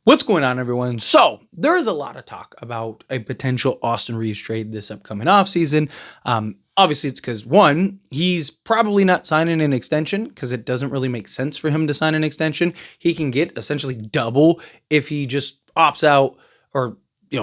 What's going on, everyone? So, there is a lot of talk about a potential Austin Reeves trade this upcoming offseason. Obviously, it's because one, he's probably not signing an extension because it doesn't really make sense for him to sign an extension. He can get essentially double if he just opts out or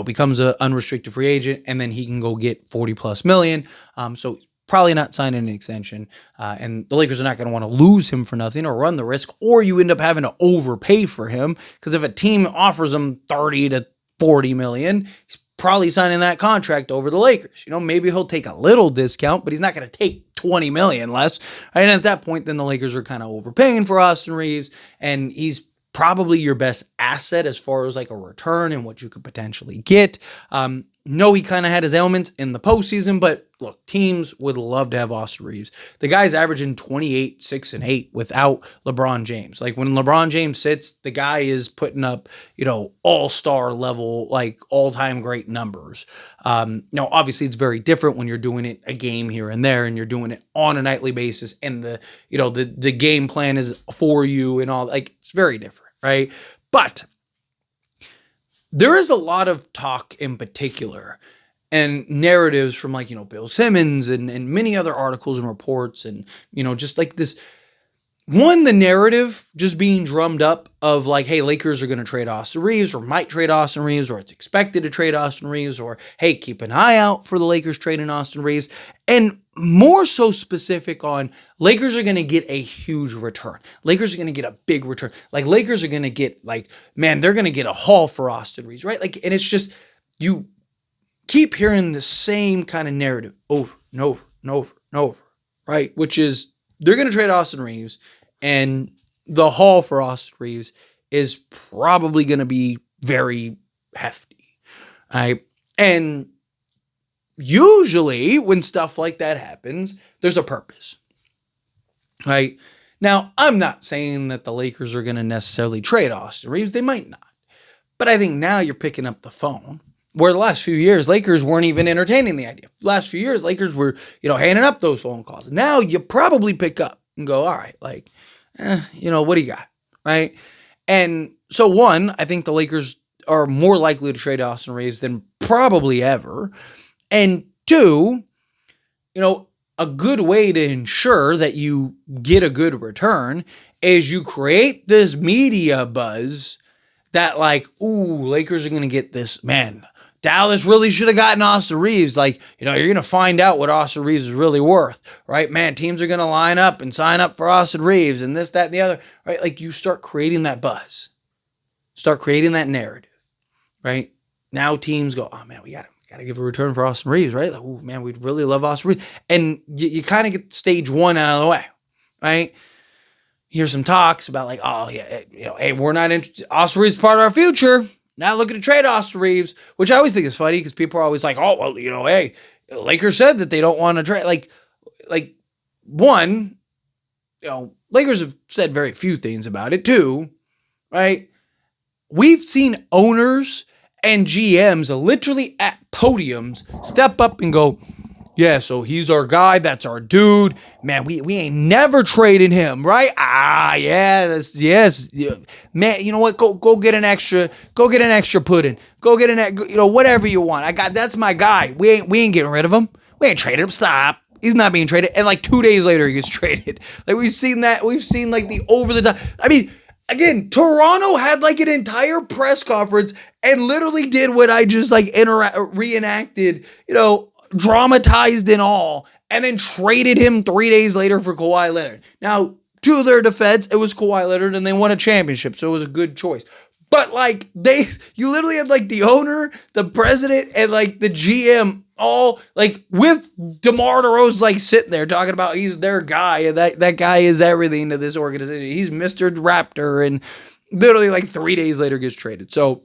becomes an unrestricted free agent, and then he can go get 40 plus million. So probably not signing an extension. And the Lakers are not going to want to lose him for nothing or run the risk, or you end up having to overpay for him because if a team offers him 30 to 40 million, he's probably signing that contract over the Lakers. Maybe he'll take a little discount, but he's not going to take 20 million less. And at that point, then the Lakers are kind of overpaying for Austin Reeves, and he's probably your best asset as far as like a return and what you could potentially get. No, he kind of had his ailments in the postseason, but look, teams would love to have Austin Reeves. The guy's averaging 28, 6, and 8 without LeBron James. Like when LeBron James sits, the guy is putting up, all-star level, like all-time great numbers. Obviously it's very different when you're doing it a game here and there and you're doing it on a nightly basis and the game plan is for you and all. Like it's very different, right? But there is a lot of talk in particular and narratives from Bill Simmons and many other articles and reports and, just like this, the narrative just being drummed up of like, hey, Lakers are going to trade Austin Reeves or might trade Austin Reeves or it's expected to trade Austin Reeves or, hey, keep an eye out for the Lakers trading Austin Reeves. And more so specific on Lakers are going to get a huge return. Lakers are going to get a big return. Like Lakers are going to get they're going to get a haul for Austin Reeves, right? And it's just, you keep hearing the same kind of narrative over and over and over and over, right? Which is they're going to trade Austin Reeves and the haul for Austin Reeves is probably going to be very hefty, right? And usually when stuff like that happens, there's a purpose, right? Now, I'm not saying that the Lakers are going to necessarily trade Austin Reeves. They might not. But I think now you're picking up the phone. Where the last few years, Lakers weren't even entertaining the idea. The last few years, Lakers were, handing up those phone calls. Now you probably pick up and go, all right, what do you got, right? And so one, I think the Lakers are more likely to trade Austin Reeves than probably ever. And two, a good way to ensure that you get a good return is you create this media buzz that Lakers are going to get this, man, Dallas really should have gotten Austin Reeves. You're going to find out what Austin Reeves is really worth, right? Man, teams are going to line up and sign up for Austin Reeves and this, that, and the other, right? You start creating that buzz, start creating that narrative, right? Now teams go, oh man, we got to give a return for Austin Reeves, right? Oh man, we'd really love Austin Reeves. And you kind of get stage one out of the way, right? Here's some talks about hey, we're not interested. Austin Reeves is part of our future. Not looking to trade Austin Reeves, which I always think is funny because people are always like, oh, well, hey, Lakers said that they don't want to trade. One, Lakers have said very few things about it. Two, right? We've seen owners and GMs literally at podiums step up and go, yeah, so he's our guy. That's our dude. Man, we ain't never traded him, right? Yes. Yeah. Man, you know what? Go get an extra pudding. Go get whatever you want. That's my guy. We ain't getting rid of him. We ain't traded him. Stop. He's not being traded. And 2 days later, he gets traded. We've seen that. We've seen the over the top. I mean, again, Toronto had an entire press conference and literally did what I just reenacted, dramatized and all, and then traded him 3 days later for Kawhi Leonard. Now, to their defense, it was Kawhi Leonard and they won a championship, so it was a good choice. But you literally had the owner, the president, and the GM all with DeMar DeRozan sitting there talking about he's their guy and that guy is everything to this organization. He's Mr. Raptor, and literally 3 days later gets traded. So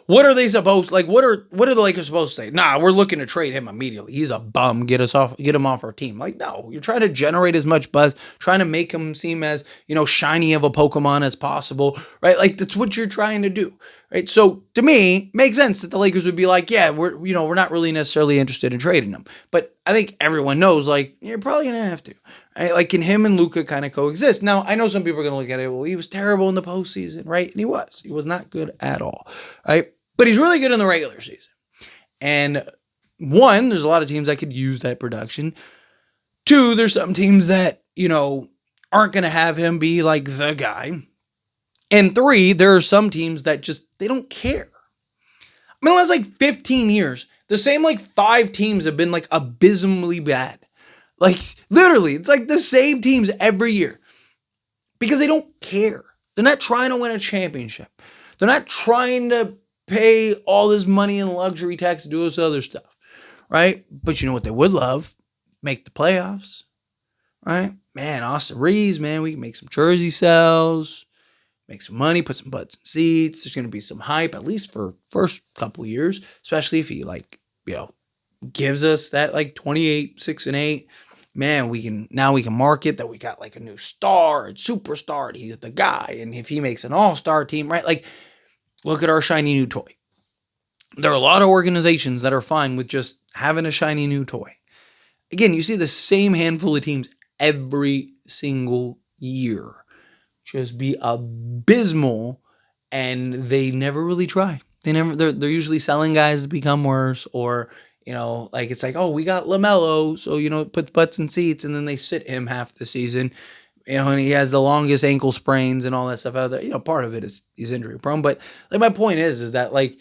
what are they supposed what are the Lakers supposed to say? Nah, we're looking to trade him immediately. He's a bum. Get him off our team. No, you're trying to generate as much buzz, trying to make him seem as, shiny of a Pokemon as possible, right? That's what you're trying to do, right? So to me, makes sense that the Lakers would be like, yeah, we're not really necessarily interested in trading him. But I think everyone knows, like, you're probably gonna have to. Right? Like, can him and Luka kind of coexist? Now, I know some people are gonna look at it, well, he was terrible in the postseason, right? And he was not good at all, right? But he's really good in the regular season. And one, there's a lot of teams that could use that production. Two, there's some teams that, aren't going to have him be like the guy. And three, there are some teams that just, they don't care. I mean, the last like 15 years, the same like 5 teams have been like abysmally bad. Like literally, it's like the same teams every year because they don't care. They're not trying to win a championship. They're not trying to pay all this money in luxury tax to do this other stuff, right? But you know what they would love? Make the playoffs, right? Man, Austin Reeves, man, we can make some jersey sales, make some money, put some butts in seats. There's going to be some hype, at least for first couple years, especially if he gives us that like 28, 6-8. Man, we can market that we got like a new star and superstar and he's the guy. And if he makes an all-star team, right? Like, look at our shiny new toy. There are a lot of organizations that are fine with just having a shiny new toy. Again, you see the same handful of teams every single year just be abysmal, and they never really try. They're usually selling guys to become worse, or like it's like, oh, we got LaMelo, so put butts in seats, and then they sit him half the season, and he has the longest ankle sprains and all that stuff out there. Part of it is he's injury prone, but like my point is that like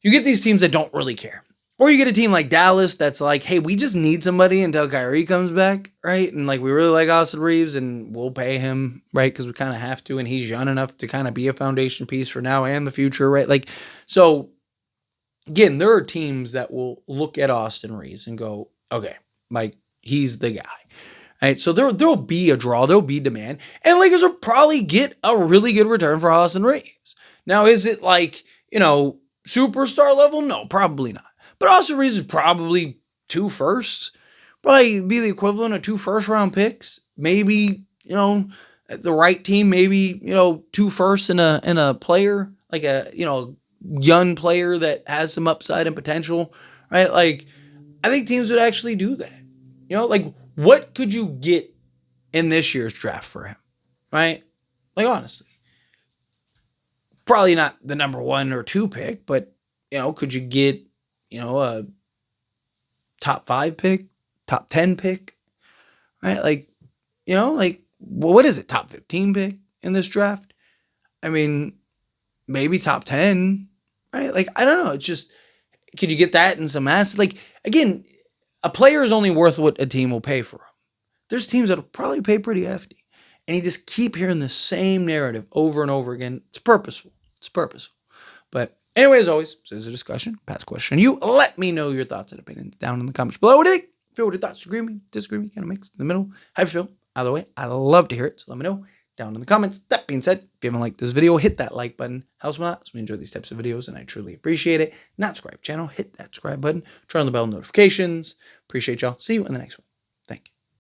you get these teams that don't really care. Or you get a team like Dallas that's like, hey, we just need somebody until Kyrie comes back, right? And like we really like Austin Reeves and we'll pay him, right? Because we kind of have to, and he's young enough to kind of be a foundation piece for now and the future, right? Like, so again, there are teams that will look at Austin Reeves and go, okay, like he's the guy, right? So there'll be a draw, there'll be demand, and Lakers will probably get a really good return for Austin Reeves. Now, is it like, superstar level? No, probably not. But Austin Reeves is probably 2 firsts. Probably be the equivalent of 2 first-round picks. Maybe, at the right team, maybe, 2 firsts in a player, like a, young player that has some upside and potential, right? Like, I think teams would actually do that. Like, what could you get in this year's draft for him, right? Like, honestly. Probably not the number 1 or 2 pick, but, could you get, a top 5 pick, top 10 pick, right? Like, what is it? Top 15 pick in this draft? I mean, maybe top 10, right? Like, I don't know. It's just, could you get that in some assets? Like, again, a player is only worth what a team will pay for him. There's teams that'll probably pay pretty hefty. And you just keep hearing the same narrative over and over again. It's purposeful. But anyway, as always, this is a discussion, past question. You let me know your thoughts and opinions down in the comments below. What do you think? Feel what your thoughts, agree with me, disagree with me, kind of mix in the middle. How you feel? Either way, I love to hear it. So let me know down in the comments. That being said, if you haven't liked this video, hit that like button. Helps me a lot. So we enjoy these types of videos and I truly appreciate it. Not subscribe channel, hit that subscribe button. Turn on the bell notifications. Appreciate y'all. See you in the next one.